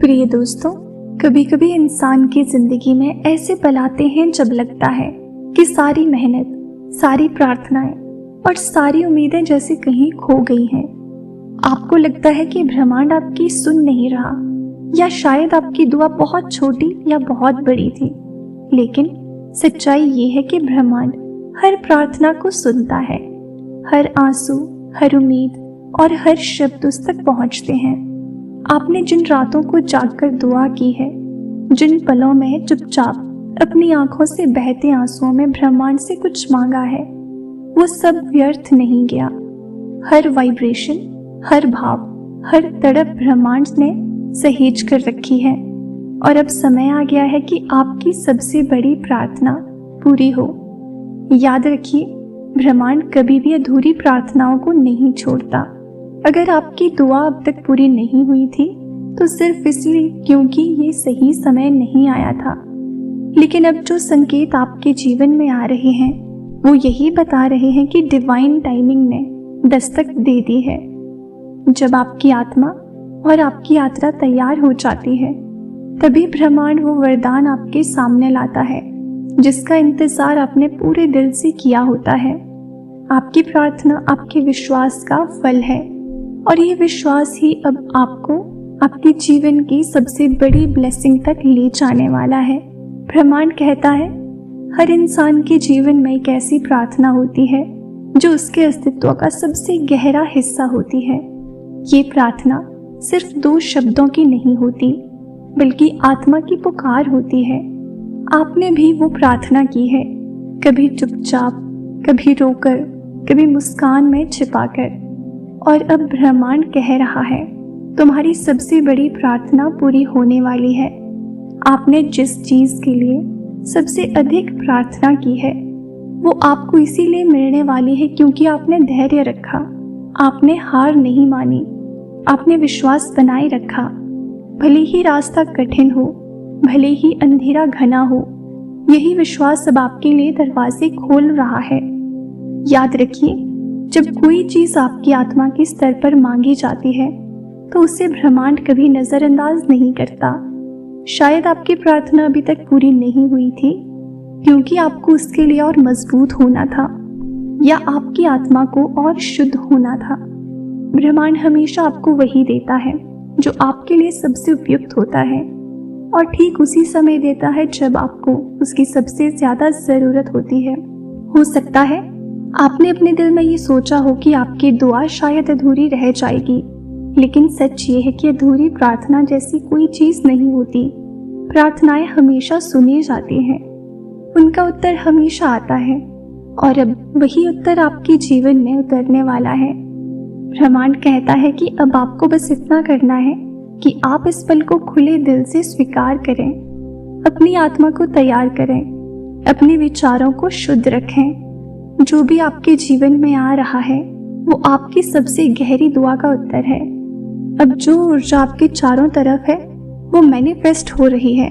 प्रिय दोस्तों, कभी कभी इंसान की जिंदगी में ऐसे पल आते हैं जब लगता है कि सारी मेहनत, सारी प्रार्थनाएं और सारी उम्मीदें जैसे कहीं खो गई हैं। आपको लगता है कि ब्रह्मांड आपकी सुन नहीं रहा, या शायद आपकी दुआ बहुत छोटी या बहुत बड़ी थी। लेकिन सच्चाई ये है कि ब्रह्मांड हर प्रार्थना को सुनता है। हर आंसू, हर उम्मीद और हर शब्द उस तक पहुंचते हैं। आपने जिन रातों को जागकर दुआ की है, जिन पलों में चुपचाप अपनी आंखों से बहते आंसुओं में ब्रह्मांड से कुछ मांगा है, वो सब व्यर्थ नहीं गया। हर वाइब्रेशन, हर भाव, हर तड़प ब्रह्मांड ने सहेज कर रखी है। और अब समय आ गया है कि आपकी सबसे बड़ी प्रार्थना पूरी हो। याद रखिए, ब्रह्मांड कभी भी अधूरी प्रार्थनाओं को नहीं छोड़ता। अगर आपकी दुआ अब तक पूरी नहीं हुई थी तो सिर्फ इसलिए क्योंकि ये सही समय नहीं आया था। लेकिन अब जो संकेत आपके जीवन में आ रहे हैं वो यही बता रहे हैं कि डिवाइन टाइमिंग ने दस्तक दे दी है। जब आपकी आत्मा और आपकी यात्रा तैयार हो जाती है, तभी ब्रह्मांड वो वरदान आपके सामने लाता है जिसका इंतजार आपने पूरे दिल से किया होता है। आपकी प्रार्थना आपके विश्वास का फल है, और ये विश्वास ही अब आपको आपके जीवन की सबसे बड़ी ब्लेसिंग तक ले जाने वाला है। ब्रह्मांड कहता है, हर इंसान के जीवन में एक ऐसी प्रार्थना होती है जो उसके अस्तित्व का सबसे गहरा हिस्सा होती है। ये प्रार्थना सिर्फ दो शब्दों की नहीं होती, बल्कि आत्मा की पुकार होती है। आपने भी वो प्रार्थना की है, कभी चुपचाप, कभी रोकर, कभी मुस्कान में छिपाकर। और अब ब्रह्मांड कह रहा है, तुम्हारी सबसे बड़ी प्रार्थना पूरी होने वाली है। आपने जिस चीज के लिए सबसे अधिक प्रार्थना की है वो आपको इसीलिए मिलने वाली है क्योंकि आपने धैर्य रखा, आपने हार नहीं मानी, आपने विश्वास बनाए रखा। भले ही रास्ता कठिन हो, भले ही अंधेरा घना हो, यही विश्वास अब आपके लिए दरवाजे खोल रहा है। याद रखिए, जब कोई चीज आपकी आत्मा के स्तर पर मांगी जाती है तो उसे ब्रह्मांड कभी नजरअंदाज नहीं करता। शायद आपकी प्रार्थना अभी तक पूरी नहीं हुई थी क्योंकि आपको उसके लिए और मजबूत होना था, या आपकी आत्मा को और शुद्ध होना था। ब्रह्मांड हमेशा आपको वही देता है जो आपके लिए सबसे उपयुक्त होता है, और ठीक उसी समय देता है जब आपको उसकी सबसे ज्यादा जरूरत होती है। हो सकता है आपने अपने दिल में ये सोचा हो कि आपकी दुआ शायद अधूरी रह जाएगी, लेकिन सच ये है कि अधूरी प्रार्थना जैसी कोई चीज नहीं होती। प्रार्थनाएं हमेशा सुनी जाती हैं, उनका उत्तर हमेशा आता है, और अब वही उत्तर आपके जीवन में उतरने वाला है। ब्रह्मांड कहता है कि अब आपको बस इतना करना है कि आप इस पल को खुले दिल से स्वीकार करें, अपनी आत्मा को तैयार करें, अपने विचारों को शुद्ध रखें। जो भी आपके जीवन में आ रहा है वो आपकी सबसे गहरी दुआ का उत्तर है। अब जो ऊर्जा आपके चारों तरफ है वो मैनिफेस्ट हो रही है।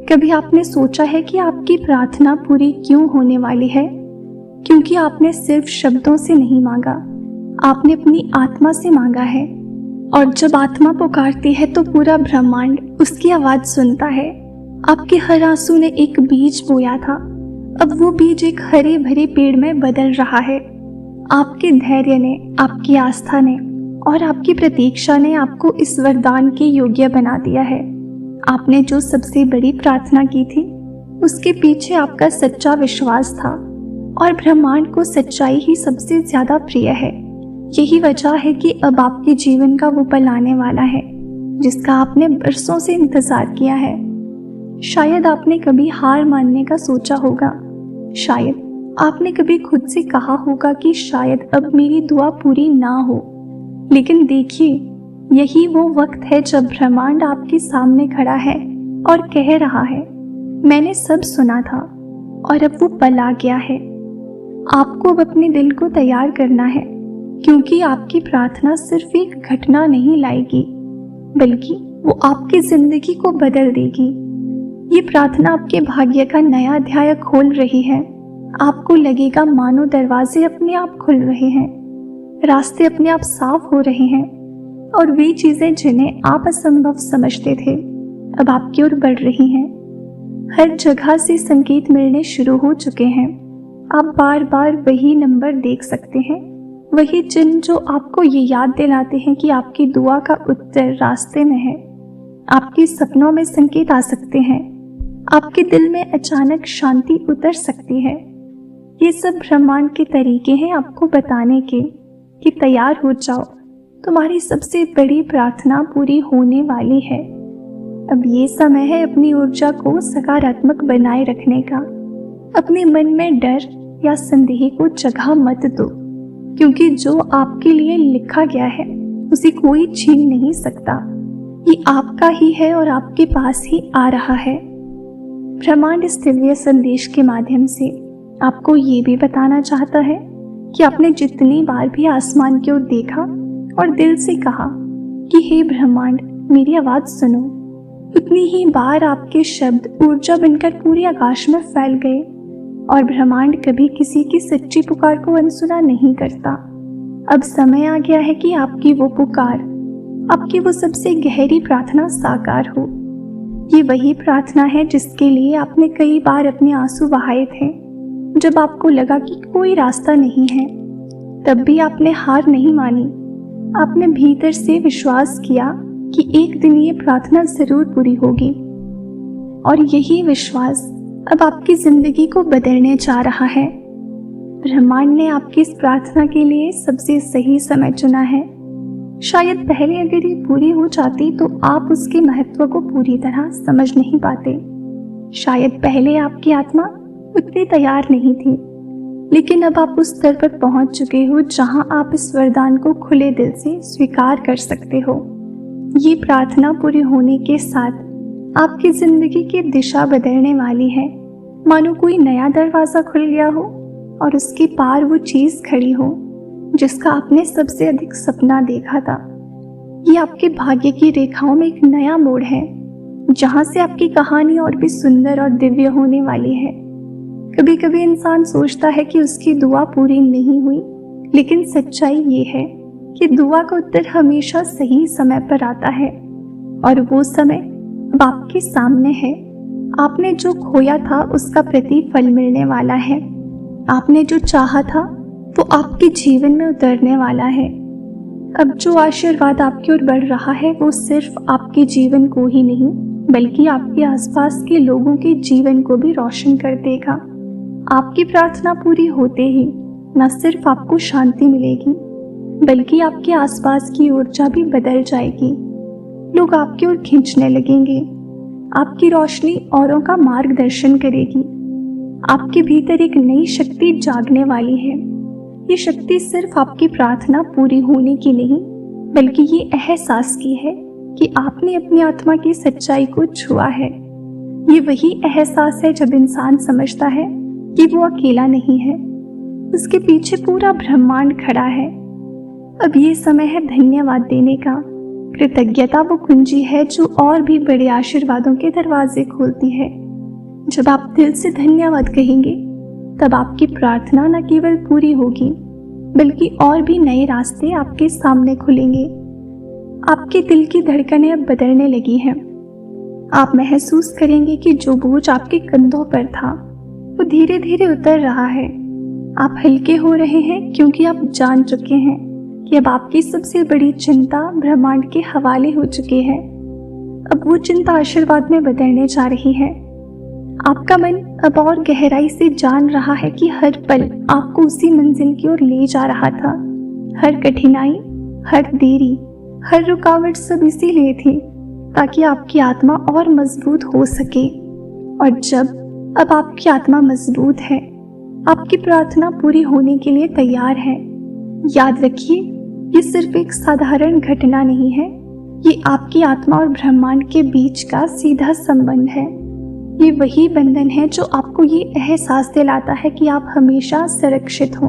कभी आपने सोचा है कि आपकी प्रार्थना पूरी क्यों होने वाली है? क्योंकि आपने सिर्फ शब्दों से नहीं मांगा, आपने अपनी आत्मा से मांगा है। और जब आत्मा पुकारती है तो पूरा ब्रह्मांड उसकी आवाज सुनता है। आपके हर आंसू ने एक बीज बोया था, अब वो बीज एक हरे भरे पेड़ में बदल रहा है। आपके धैर्य ने, आपकी आस्था ने और आपकी प्रतीक्षा ने आपको इस वरदान के योग्य बना दिया है। आपने जो सबसे बड़ी प्रार्थना की थी उसके पीछे आपका सच्चा विश्वास था, और ब्रह्मांड को सच्चाई ही सबसे ज्यादा प्रिय है। यही वजह है कि अब आपके जीवन का वो पल आने वाला है जिसका आपने बरसों से इंतजार किया है। शायद आपने कभी हार मानने का सोचा होगा, शायद आपने कभी खुद से कहा होगा कि शायद अब मेरी दुआ पूरी ना हो। लेकिन देखिए, यही वो वक्त है जब ब्रह्मांड आपके सामने खड़ा है और कह रहा है, मैंने सब सुना था और अब वो पल आ गया है। आपको अब अपने दिल को तैयार करना है, क्योंकि आपकी प्रार्थना सिर्फ एक घटना नहीं लाएगी, बल्कि वो आपकी जिंदगी को बदल देगी। ये प्रार्थना आपके भाग्य का नया अध्याय खोल रही है। आपको लगेगा मानो दरवाजे अपने आप खुल रहे हैं, रास्ते अपने आप साफ हो रहे हैं, और वे चीजें जिन्हें आप असंभव समझते थे अब आपकी ओर बढ़ रही हैं। हर जगह से संकेत मिलने शुरू हो चुके हैं। आप बार बार वही नंबर देख सकते हैं, वही चिन्ह जो आपको ये याद दिलाते हैं कि आपकी दुआ का उत्तर रास्ते में है। आपके सपनों में संकेत आ सकते हैं, आपके दिल में अचानक शांति उतर सकती है। ये सब ब्रह्मांड के तरीके हैं आपको बताने के कि तैयार हो जाओ, तुम्हारी सबसे बड़ी प्रार्थना पूरी होने वाली है। अब ये समय है अपनी ऊर्जा को सकारात्मक बनाए रखने का। अपने मन में डर या संदेह को जगह मत दो, क्योंकि जो आपके लिए लिखा गया है उसे कोई छीन नहीं सकता। ये आपका ही है और आपके पास ही आ रहा है। ब्रह्मांड इस दिव्य संदेश के माध्यम से आपको ये भी बताना चाहता है कि आपने जितनी बार भी आसमान की ओर देखा और दिल से कहा कि हे ब्रह्मांड मेरी आवाज सुनो, उतनी ही बार आपके शब्द ऊर्जा बनकर पूरे आकाश में फैल गए और ब्रह्मांड कभी किसी की सच्ची पुकार को अनसुना नहीं करता। अब समय आ गया है कि आपकी वो पुकार, आपकी वो सबसे गहरी प्रार्थना साकार हो। ये वही प्रार्थना है जिसके लिए आपने कई बार अपने आंसू बहाए थे। जब आपको लगा कि कोई रास्ता नहीं है, तब भी आपने हार नहीं मानी। आपने भीतर से विश्वास किया कि एक दिन ये प्रार्थना जरूर पूरी होगी, और यही विश्वास अब आपकी जिंदगी को बदलने जा रहा है। ब्रह्मांड ने आपकी इस प्रार्थना के लिए सबसे सही समय चुना है। शायद पहले अगर ये पूरी हो जाती तो आप उसके महत्व को पूरी तरह समझ नहीं पाते। शायद पहले आपकी आत्मा उतनी तैयार नहीं थी, लेकिन अब आप उस स्तर पर पहुंच चुके हो जहां आप इस वरदान को खुले दिल से स्वीकार कर सकते हो। ये प्रार्थना पूरी होने के साथ आपकी जिंदगी की दिशा बदलने वाली है। मानो कोई नया दरवाजा खुल गया हो और उसके पार वो चीज खड़ी हो जिसका आपने सबसे अधिक सपना देखा था। ये आपके भाग्य की रेखाओं में एक नया मोड़ है, जहां से आपकी कहानी और भी सुंदर और दिव्य होने वाली है। कभी कभी इंसान सोचता है कि उसकी दुआ पूरी नहीं हुई, लेकिन सच्चाई ये है कि दुआ का उत्तर हमेशा सही समय पर आता है, और वो समय अब आपके सामने है। आपने जो खोया था उसका प्रतिफल मिलने वाला है। आपने जो चाहा था वो आपके जीवन में उतरने वाला है। अब जो आशीर्वाद आपकी ओर बढ़ रहा है वो सिर्फ आपके जीवन को ही नहीं, बल्कि आपके आसपास के लोगों के जीवन को भी रोशन कर देगा। आपकी प्रार्थना पूरी होते ही न सिर्फ आपको शांति मिलेगी, बल्कि आपके आसपास की ऊर्जा भी बदल जाएगी। लोग आपकी ओर खींचने लगेंगे। आपकी रोशनी औरों का मार्गदर्शन करेगी। आपके भीतर एक नई शक्ति जागने वाली है। ये शक्ति सिर्फ आपकी प्रार्थना पूरी होने की नहीं, बल्कि ये एहसास की है कि आपने अपनी आत्मा की सच्चाई को छुआ है। ये वही एहसास है जब इंसान समझता है कि वो अकेला नहीं है, उसके पीछे पूरा ब्रह्मांड खड़ा है। अब ये समय है धन्यवाद देने का। कृतज्ञता वो कुंजी है जो और भी बड़े आशीर्वादों के दरवाजे खोलती है। जब आप दिल से धन्यवाद कहेंगे, तब आपकी प्रार्थना न केवल पूरी होगी, बल्कि और भी नए रास्ते आपके सामने खुलेंगे। आपके दिल की धड़कनें अब बदलने लगी हैं। आप महसूस करेंगे कि जो बोझ आपके कंधों पर था वो धीरे धीरे उतर रहा है। आप हल्के हो रहे हैं क्योंकि आप जान चुके हैं कि अब आपकी सबसे बड़ी चिंता ब्रह्मांड के हवाले हो चुकी है। अब वो चिंता आशीर्वाद में बदलने जा रही है। आपका मन अब और गहराई से जान रहा है कि हर पल आपको उसी मंजिल की ओर ले जा रहा था। हर कठिनाई, हर देरी, हर रुकावट सब इसीलिए थी ताकि आपकी आत्मा और मजबूत हो सके। और जब अब आपकी आत्मा मजबूत है, आपकी प्रार्थना पूरी होने के लिए तैयार है। याद रखिए, ये सिर्फ एक साधारण घटना नहीं है, ये आपकी आत्मा और ब्रह्मांड के बीच का सीधा संबंध है। ये वही बंधन है जो आपको ये एहसास दिलाता है कि आप हमेशा सुरक्षित हो,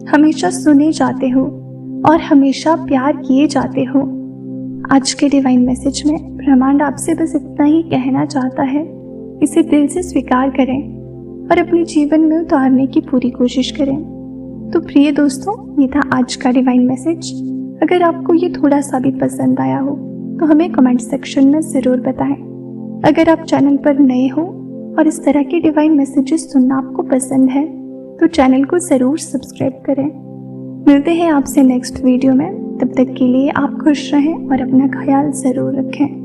हमेशा सुने जाते हो और हमेशा प्यार किए जाते हो। आज के डिवाइन मैसेज में ब्रह्मांड आपसे बस इतना ही कहना चाहता है, इसे दिल से स्वीकार करें और अपने जीवन में उतारने की पूरी कोशिश करें। तो प्रिय दोस्तों, ये था आज का डिवाइन मैसेज। अगर आपको ये थोड़ा सा भी पसंद आया हो तो हमें कमेंट सेक्शन में ज़रूर बताएं। अगर आप चैनल पर नए हो और इस तरह के डिवाइन मैसेजेस सुनना आपको पसंद है तो चैनल को ज़रूर सब्सक्राइब करें। मिलते हैं आपसे नेक्स्ट वीडियो में। तब तक के लिए आप खुश रहें और अपना ख्याल ज़रूर रखें।